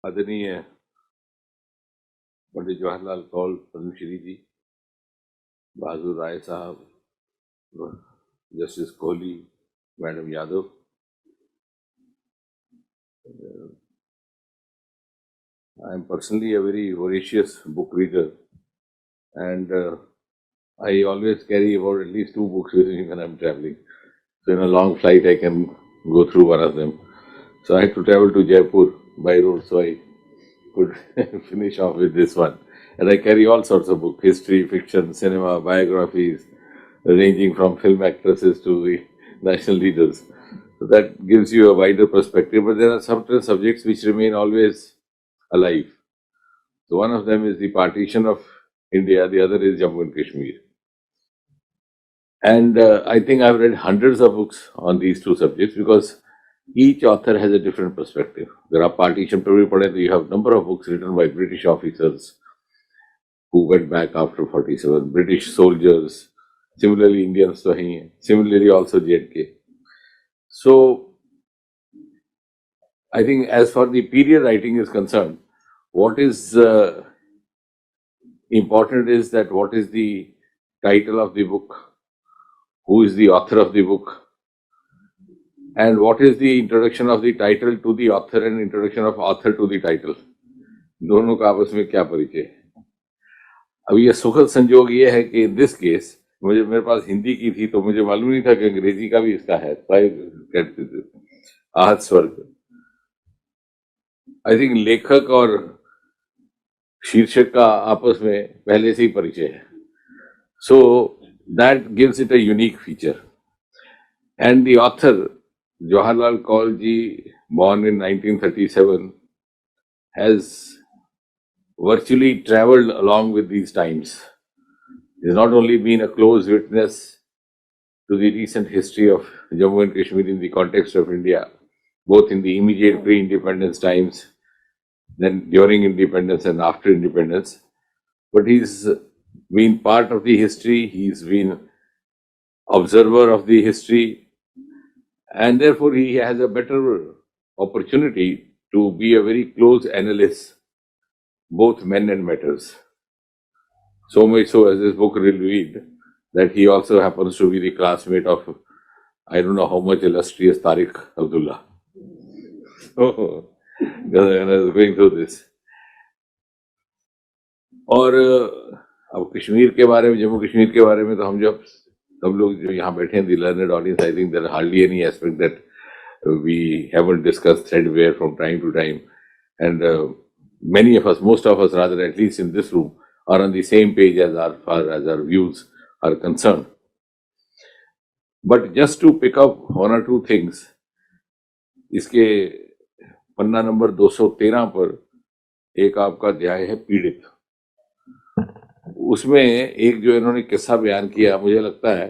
आदरणीय पंडित जवाहरलाल कौल पद्मश्री जी, बहादुर राय साहब, justice Kohli, madam Yadav, I am personally a very voracious book reader, and I always carry about at least 2 books with me when I'm traveling. So in a long flight, I can go through one of them. So I had to travel to Jaipur by road, so I could finish off with this one. And I carry all sorts of books: history, fiction, cinema, biographies, ranging from film actresses to the national leaders. So that gives you a wider perspective. But there are certain subjects which remain always alive. So one of them is the partition of India, the other is Jammu and Kashmir. And I think I've read hundreds of books on these two subjects because each author has a different perspective. There are partition, you have a number of books written by British officers who went back after 47, British soldiers, similarly Indians, similarly also JK. So I think as far the period writing is concerned, what is important is that what is the title of the book, who is the author of the book, and what is the introduction of the title to the author and introduction of author to the title. दोनों का आपस में क्या परिचय है. अब ये सुखद संजोग ये है कि इन दिस केस मेरे पास हिंदी की थी तो मुझे मालूम नहीं था कि अंग्रेजी का भी इसका है. आहत स्वर्ग. आई थिंक लेखक और शीर्षक का आपस में पहले से ही परिचय है. So that gives it a unique feature. And the author Jawaharlal Kaul ji, born in 1937, has virtually traveled along with these times. He has not only been a close witness to the recent history of Jammu and Kashmir in the context of India, both in the immediate pre-independence times, then during independence and after independence, but he's been part of the history, he's been observer of the history, and therefore he has a better opportunity to be a very close analyst, both men and matters. So much so, as this book will read, that he also happens to be the classmate of, I don't know how much illustrious Tariq Abdullah. So, when I was going through this. और अब कश्मीर के बारे में, जम्मू कश्मीर के बारे में तो हम जब सब लोग जो यहाँ बैठे हैं, the learned audience, I think there are hardly any aspect that we haven't discussed threadbare from time to time. And many of us, most of us rather, at least in this room, are on the same page as far as our views are concerned. But just to pick up one or two things, इसके पन्ना number 213 पर एक आपका अध्याय है पीड़ित. उसमें एक जो इन्होंने किस्सा बयान किया, मुझे लगता है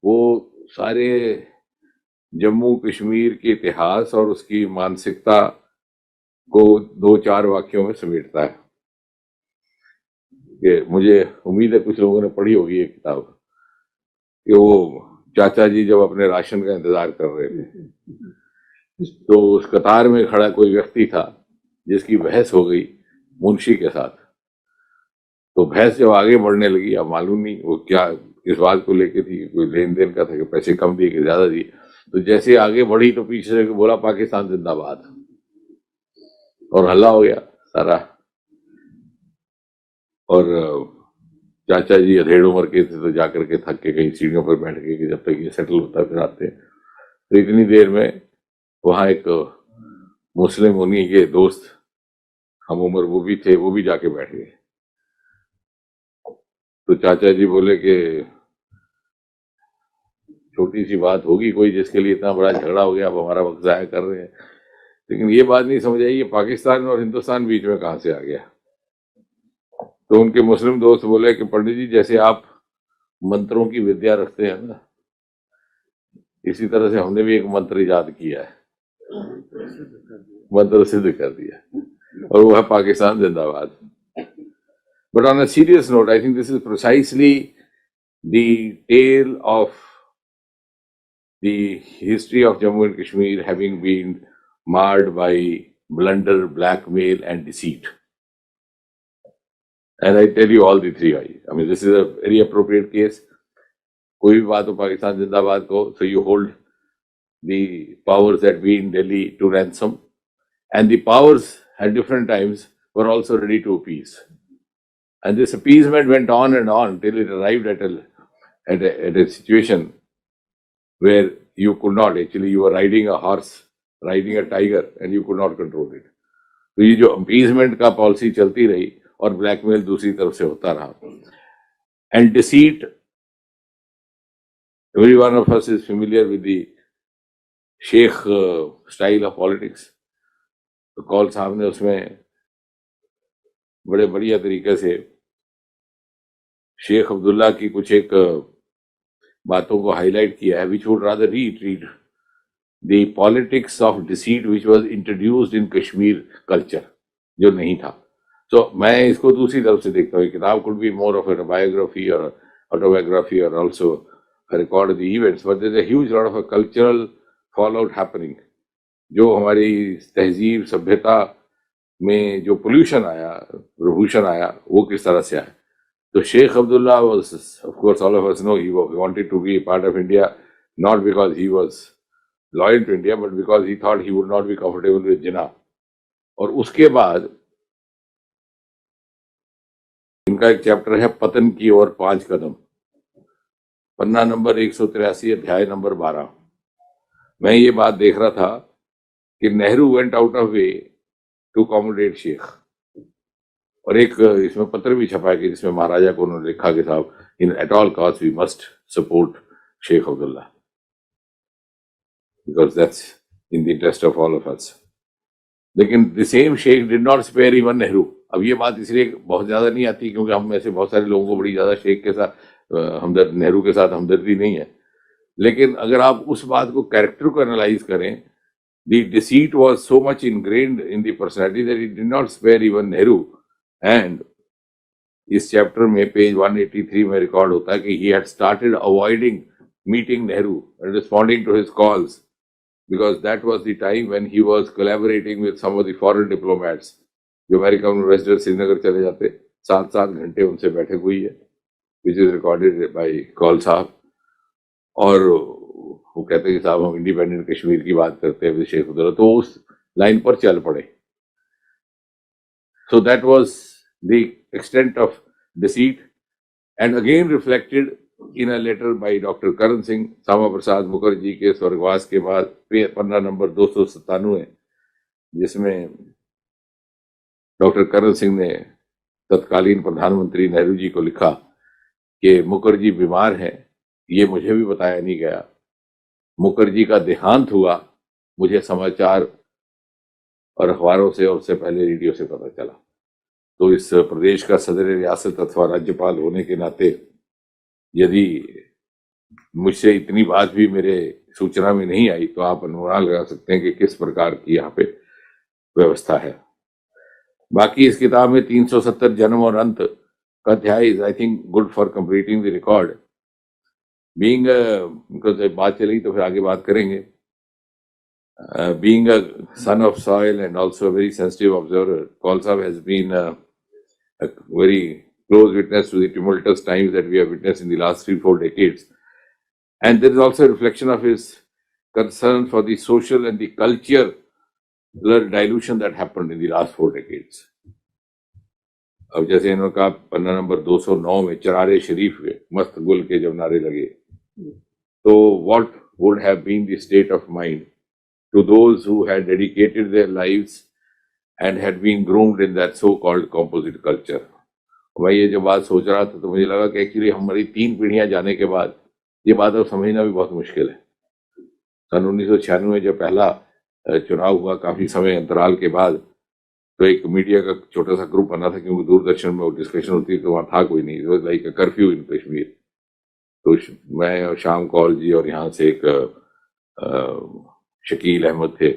वो सारे जम्मू कश्मीर के इतिहास और उसकी मानसिकता को 2-4 वाक्यों में समेटता है. कि मुझे उम्मीद है कुछ लोगों ने पढ़ी होगी ये किताब, कि वो चाचा जी जब अपने राशन का इंतजार कर रहे थे तो उस कतार में खड़ा कोई व्यक्ति था जिसकी बहस हो गई मुंशी के साथ. तो बहस जब आगे बढ़ने लगी, अब मालूम नहीं वो क्या इस बात को लेके थी, कोई लेन देन का था कि पैसे कम दिए कि ज्यादा दिए. तो जैसे आगे बढ़ी तो पीछे से बोला पाकिस्तान जिंदाबाद, और हल्ला हो गया सारा. और चाचा जी अधेड़ उम्र के थे तो जाकर के थक के कहीं सीढ़ियों पर बैठ के जब तक ये सेटल होता फिर आते. तो इतनी देर में वहां एक मुस्लिम उन्हीं के दोस्त हम उम्र वो भी थे, वो भी जाके बैठ गए. तो चाचा जी बोले कि छोटी सी बात होगी कोई जिसके लिए इतना बड़ा झगड़ा हो गया, अब हमारा वक्त जाया कर रहे हैं. लेकिन ये बात नहीं समझ आई कि पाकिस्तान और हिंदुस्तान बीच में कहां से आ गया. तो उनके मुस्लिम दोस्त बोले कि पंडित जी, जैसे आप मंत्रों की विद्या रखते हैं ना, इसी तरह से हमने भी एक मंत्र ईजाद किया है, मंत्र सिद्ध कर दिया, और वो है पाकिस्तान जिंदाबाद. But on a serious note, I think this is precisely the tale of the history of Jammu and Kashmir having been marred by blunder, blackmail, and deceit. And I tell you all the three. I mean, this is a very appropriate case. कोई भी बात हो पाकिस्तान जिंदाबाद को, so you hold the powers that be in Delhi to ransom, and the powers at different times were also ready to appease. And this appeasement went on and on till it arrived at a situation where you could not, actually, you were riding a horse, riding a tiger, and you could not control it. तो ये जो appeasement का policy चलती रही और blackmail दूसरी तरफ से होता रहा. And deceit, every one of us is familiar with the Sheikh style of politics. तो कौल साहब ने उसमें बड़े बढ़िया तरीके से शेख अब्दुल्ला की कुछ एक बातों को हाईलाइट किया है, which would rather retreat the politics of deceit which was introduced in Kashmir culture, जो नहीं था. तो मैं इसको दूसरी तरफ से देखता हूँ. किताब could be more of a biography और ऑटोबायोग्राफी और also record the events, but there is a huge lot of a cultural fallout happening. जो हमारी तहजीब सभ्यता में जो पोल्यूशन आया, प्रभूषण आया, वो किस तरह से आया. तो Sheikh Abdullah was, of course, all of us know he wanted to be a part of India, not because he was loyal to India, but because he thought he would not be comfortable with Jinnah. और उसके बाद इनका एक chapter है पतन की ओर 5 कदम, पन्ना number 183, अध्याय number 12. मैं ये बात देख रहा था कि Nehru went out of way to accommodate Sheikh. और एक इसमें पत्र भी छपा है जिसमें महाराजा को उन्होंने लिखा कि साहब, in at all cost we must support Sheikh Abdullah because that's in the interest of all of us. लेकिन the same Sheikh did not spare even Nehru. अब ये बात इसलिए बहुत ज्यादा नहीं आती क्योंकि हम में से बहुत सारे लोगों को बड़ी ज्यादा शेख के साथ हमदर्द, नेहरू के साथ हमदर्दी नहीं है. लेकिन अगर आप उस बात को, कैरेक्टर को एनालाइज करें, the deceit was so much ingrained in the personality that it did not spare even Nehru. And इस चैप्टर में पेज 183 में रिकॉर्ड होता है कि he had started avoiding meeting Nehru and responding to his calls because that was the time when he was collaborating with some of the foreign diplomats. जो American ambassador Srinagar चले जाते, 7-7 घंटे उनसे बैठक हुई है, which is recorded by Kaul साहब. और वो कहते हैं साहब हम इंडिपेंडेंट कश्मीर की बात करते हैं शेख अब्दुल्ला, तो उस लाइन पर चल पड़े. So that was the extent of deceit, and again reflected in a letter by Dr. Karan Singh, Shyama Prasad Mukherjee के स्वर्गवास के बाद, पन्ना नंबर 297, जिसमें डॉक्टर करण सिंह ने तत्कालीन प्रधानमंत्री नेहरू जी को लिखा कि मुखर्जी बीमार हैं, ये मुझे भी बताया नहीं गया. मुखर्जी का देहांत हुआ, मुझे समाचार और अखबारों से और उससे पहले रेडियो से पता चला. तो इस प्रदेश का सदर रियासत अथवा राज्यपाल होने के नाते यदि मुझसे इतनी बात भी मेरे सूचना में नहीं आई तो आप अनुमान लगा सकते हैं कि किस प्रकार की यहाँ पे व्यवस्था है. बाकी इस किताब में 370 जन्म और अंत का अध्याय is I think good for completing the record. Being, because बात चलेगी तो फिर आगे बात करेंगे. Being a son of soil and also a very sensitive observer, Kaul Sahab has been a very close witness to the tumultuous times that we have witnessed in the last 3-4 decades. And there is also a reflection of his concern for the social and the cultural dilution that happened in the last 4 decades. अब जैसे इन्होंने कहा पन्ना number 209 में चरारे शरीफ के मस्त गुल के जब नारे लगे, तो what would have been the state of mind to those who had dedicated their lives and had been groomed in that so-called composite culture. मैं ये जब बात सोच रहा था तो मुझे लगा कि एक्चुअली हमारी 3 पीढ़ियां जाने के बाद ये बात अब समझना भी बहुत मुश्किल है. सन 1996 में जब पहला चुनाव हुआ, काफी समय अंतराल के बाद, तो एक मीडिया का छोटा सा ग्रुप बना था क्योंकि दूरदर्शन में वो डिस्कशन होती तो वहाँ था कोई नहीं. It was like a curfew इन कश्मीर. तो मैं और श्याम कौल जी और यहाँ से एक शकील अहमद थे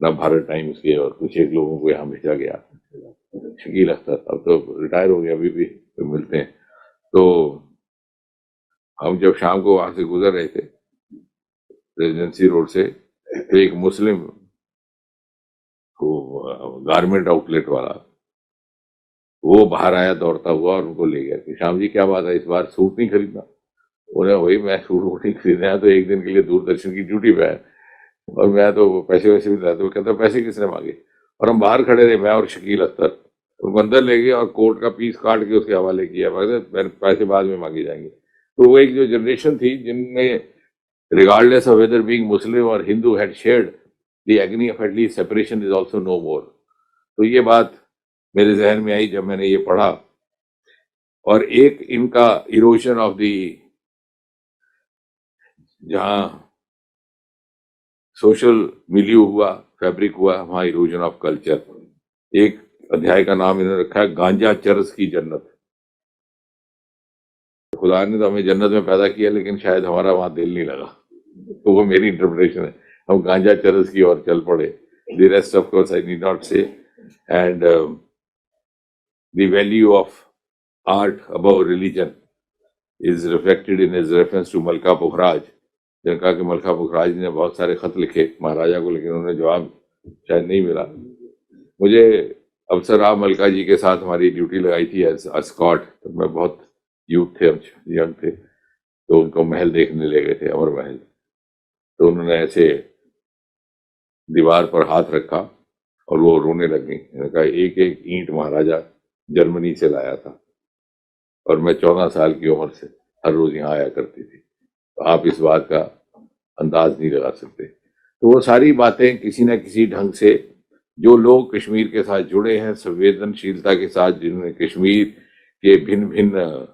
नव भारत टाइम्स के, और कुछ एक लोगों को यहाँ भेजा गया. शकील अख्तर अब तो रिटायर हो गया, अभी भी मिलते हैं. तो हम जब शाम को वहां से गुजर रहे थे रेजिडेंसी रोड से, तो एक मुस्लिम गारमेंट आउटलेट वाला, वो बाहर आया दौड़ता हुआ और उनको ले गया कि श्याम जी क्या बात है, इस बार सूट नहीं खरीदना? बोले वही मैं सूट वूट नहीं खरीदना है, तो एक दिन के लिए दूरदर्शन की ड्यूटी पे है और मैं तो पैसे वैसे भी लाया। तो वो कहता पैसे किसने मांगे? और हम बाहर खड़े रहे, मैं और शकील अख्तर, उनको अंदर ले गए और कोर्ट का पीस काट के उसके हवाले किया, मगर पैसे बाद में मांगे जाएंगे। तो वो एक जो जनरेशन थी जिनमें regardless of whether being Muslim or Hindu had shared the agony of at least separation is also no more. तो ये बात मेरे जहन में आई जब मैंने ये पढ़ा। और एक इनका इरोजन ऑफ दी, जहां सोशल मिलियू हुआ, फैब्रिक हुआ, वहां इरोजन ऑफ कल्चर। एक अध्याय का नाम इन्होंने रखा है गांजा चरस की जन्नत। खुदा ने तो हमें जन्नत में पैदा किया, लेकिन शायद हमारा वहां दिल नहीं लगा। तो वो मेरी इंटरप्रिटेशन है, हम गांजा चरस की ओर चल पड़े। The rest of course I need not say. And the value of art above religion is reflected in his reference to मलका पुखराज। जिन्होंने कहा कि मलका पुखराज ने बहुत सारे खत लिखे महाराजा को, लेकिन उन्हें जवाब शायद नहीं मिला। मुझे अफसर राव मलका जी के साथ हमारी ड्यूटी लगाई थी एज अस्कॉट, तो मैं बहुत यूथ थे, हम यंग थे, तो उनको महल देखने ले गए थे, अमर महल। तो उन्होंने ऐसे दीवार पर हाथ रखा और वो रोने लगी। मैंने कहा एक एक ईंट महाराजा जर्मनी से लाया था और मैं 14 साल की उम्र से हर रोज यहाँ आया करती थी, तो आप इस बात का अंदाज नहीं लगा सकते। तो वो सारी बातें किसी न किसी ढंग से जो लोग कश्मीर के साथ जुड़े हैं, संवेदनशीलता के साथ, जिन्होंने कश्मीर के भिन्न भिन्न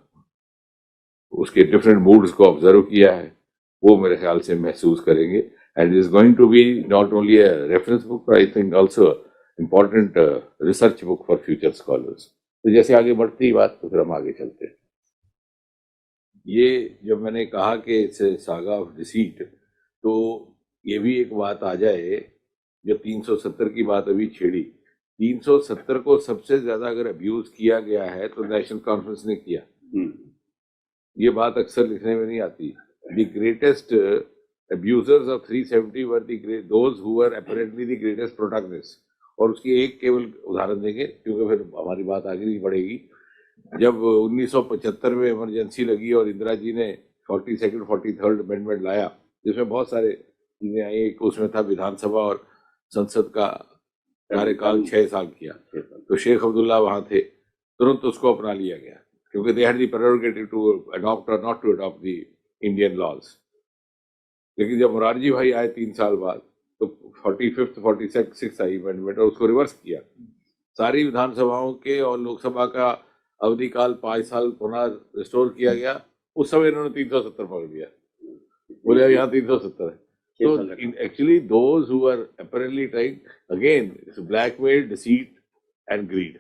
उसके डिफरेंट मूड्स को ऑब्जर्व किया है, वो मेरे ख्याल से महसूस करेंगे। And is going to be not only a reference book, I think also important research book for future scholars. तो जैसे आगे बढ़ती ही बात, तो फिर हम आगे चलते हैं। ये जब मैंने कहा कि इट्स सागा ऑफ डिसीट, तो ये भी एक बात आ जाए, जब 370 की बात अभी छेड़ी, 370 को सबसे ज्यादा अगर अब्यूज किया गया है तो नेशनल कॉन्फ्रेंस ने किया। ये बात अक्सर लिखने में नहीं आती। The greatest abusers of 370 were those who were apparently the greatest protagonist. और उसकी एक केवल उदाहरण देंगे, क्योंकि फिर हमारी बात आगे नहीं बढ़ेगी। जब 1975 में इमरजेंसी लगी और इंदिरा जी ने 42nd 43rd अमेंडमेंट लाया, जिसमें बहुत सारे चीजें आई, एक उसमें था विधानसभा और संसद का कार्यकाल 6 साल किया, तो शेख अब्दुल्ला वहां थे, तुरंत उसको अपना लिया गया, क्योंकि they had the prerogative to adopt or not to adopt the Indian laws. लेकिन जब मोरारजी भाई आए 3 साल बाद, तो 45th 46th आई अमेंडमेंट और उसको रिवर्स किया। सारी विधानसभाओं के और लोकसभा का अवधि काल 5 साल पुनः रिस्टोर किया गया। उस समय इन्होंने 370 पकड़ लिया, बोले यहाँ 370 है। तो actually those who are apparently trying again blackmail, deceit and greed,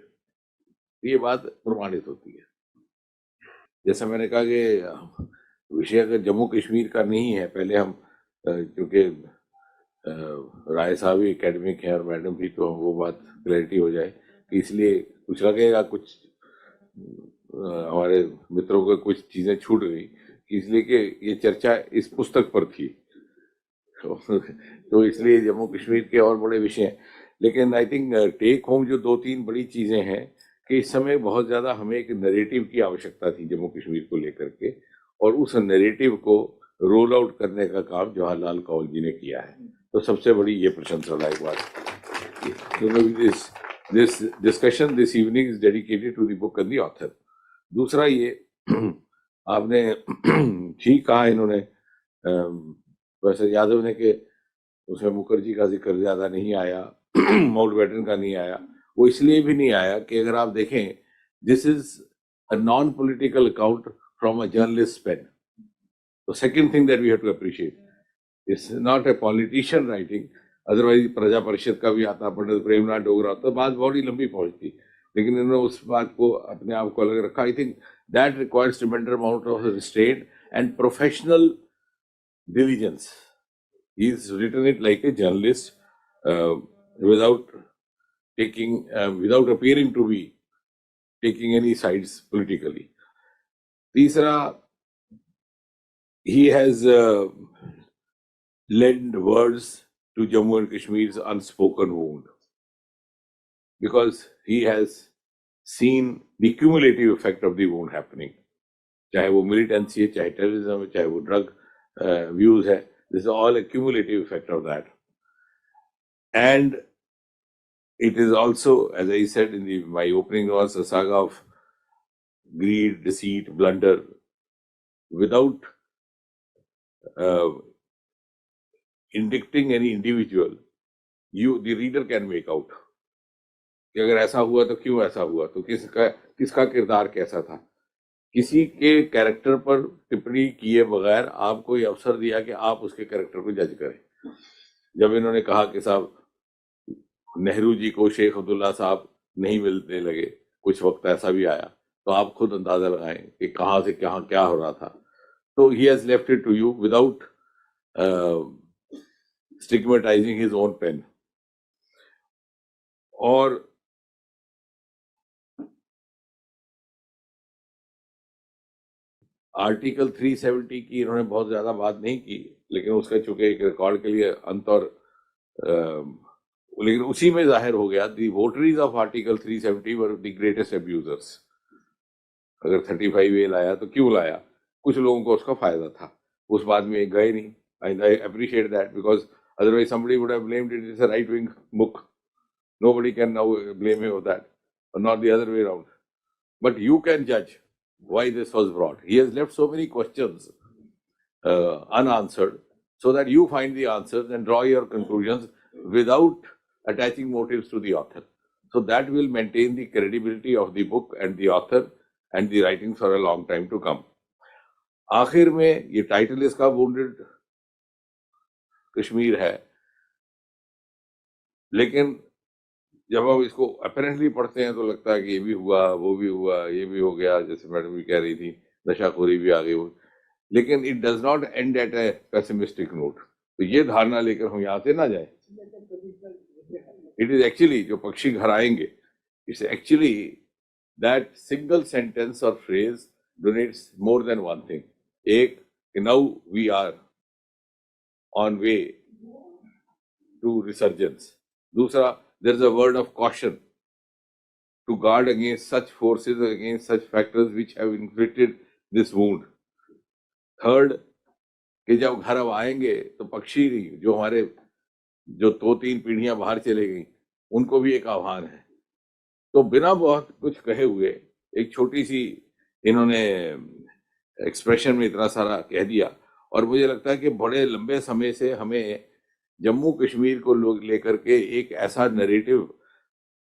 ये बात प्रमाणित होती है। जैसा मैंने कहा कि विषय अगर जम्मू कश्मीर का नहीं है, पहले हम क्योंकि राय साहब भी एकेडमिक हैं और मैडम भी, तो वो बात क्लैरिटी हो जाए कि इसलिए कुछ लगेगा, कुछ हमारे मित्रों को कुछ चीजें छूट गई, इसलिए कि ये चर्चा इस पुस्तक पर थी, तो इसलिए जम्मू कश्मीर के और बड़े विषय हैं। लेकिन आई थिंक टेक होम जो 2-3 बड़ी चीजें हैं कि इस समय बहुत ज्यादा हमें एक नैरेटिव की आवश्यकता थी जम्मू कश्मीर को लेकर के, और उस नैरेटिव को रोल आउट करने का काम जवाहरलाल कौल जी ने किया है। तो सबसे बड़ी ये प्रशंसा लायक बात। This discussion this evening is dedicated to the book and the author. दूसरा ये आपने ठीक कहा इन्होंने, प्रोफेसर यादव ने, कि उसमें मुखर्जी का जिक्र ज्यादा नहीं आया, माउंटबेटन का नहीं आया। वो इसलिए भी नहीं आया कि अगर आप देखें, this is a non political account from a journalist pen. The second thing that we have to appreciate, it's not a politician writing, otherwise प्रजा परिषद का भी आता, पंडित प्रेमनाथ डोगरा, तो बात बहुत ही लंबी पहुंचती, लेकिन इन्होंने उस बात को अपने आप को अलग रखा। I think that requires tremendous amount of restraint and professional diligence. He's written it like a journalist, without appearing to be taking any sides politically. तीसरा, he has lent words to Jammu and Kashmir's unspoken wound. because he has seen the cumulative effect of the wound happening. चाहे वो militancy है, चाहे terrorism है, चाहे वो drug views है, this is all a cumulative effect of that. And it is also, as I said in my opening was a saga of greed, deceit, blunder, without indicting any individual. The reader can make out कि अगर ऐसा हुआ तो क्यों ऐसा हुआ, तो किसका किरदार कैसा था. किसी के कैरेक्टर पर टिप्पणी किए बगैर आपको ये अवसर दिया कि आप उसके कैरेक्टर को जज करें. जब इन्होंने कहा कि साहब नेहरू जी को शेख अब्दुल्ला साहब नहीं मिलने लगे, कुछ वक्त ऐसा भी आया, तो आप खुद अंदाजा लगाएं कि कहाँ से कहाँ क्या हो रहा था. तो he has left it to you without stigmatising his own pen. और आर्टिकल 370 की इन्होंने बहुत ज्यादा बात नहीं की, लेकिन उसका चूंकि एक रिकॉर्ड के लिए अंत और लेकिन उसी में जाहिर हो गया the votaries of article 370 were the greatest abusers. अगर 35A लाया तो क्यों लाया, कुछ लोगों को उसका फायदा था, उस बात में गए नहीं. I appreciate that because otherwise somebody would have blamed it is a right wing book. Nobody can now blame him of that, or not the other way around. But you can judge why this was brought. He has left so many questions unanswered, so that you find the answers and draw your conclusions without attaching motives to the author. So that will maintain the credibility of the book and the author and the writings for a long time to come. आखिर में ये title इसका wounded Kashmir है, लेकिन जब हम इसको apparently पढ़ते हैं तो लगता है कि ये भी हुआ, वो भी हुआ, ये भी हो गया, जैसे मैडम भी कह रही थी नशाखोरी भी आ गई. लेकिन it does not end at a pessimistic note. तो ये धारणा लेकर हम यहाँ से ना जाए. इट इज एक्चुअली जो पक्षी घर आएंगे, it's actually that single sentence or phrase denotes more than one thing. एक, now we are on way to resurgence. दूसरा, there is a word of caution to guard against such forces, against such factors which have inflicted this wound. Third, कि जब घर अब आएंगे तो पक्षी जो हमारे जो 2-3 पीढ़ियां बाहर चले गई, उनको भी एक आह्वान है. तो बिना बहुत कुछ कहे हुए एक छोटी सी इन्होंने एक्सप्रेशन में इतना सारा कह दिया. और मुझे लगता है कि बड़े लंबे समय से हमें जम्मू कश्मीर को लोग लेकर के एक ऐसा नैरेटिव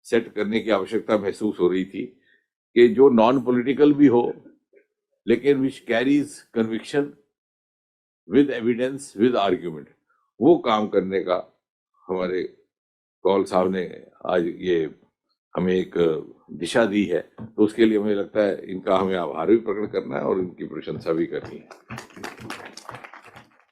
सेट करने की आवश्यकता महसूस हो रही थी कि जो नॉन पॉलिटिकल भी हो, लेकिन which carries conviction with evidence with argument. वो काम करने का हमारे कौल साहब ने आज ये हमें एक दिशा दी है. तो उसके लिए मुझे लगता है इनका हमें आभार भी प्रकट करना है और इनकी प्रशंसा भी करनी है.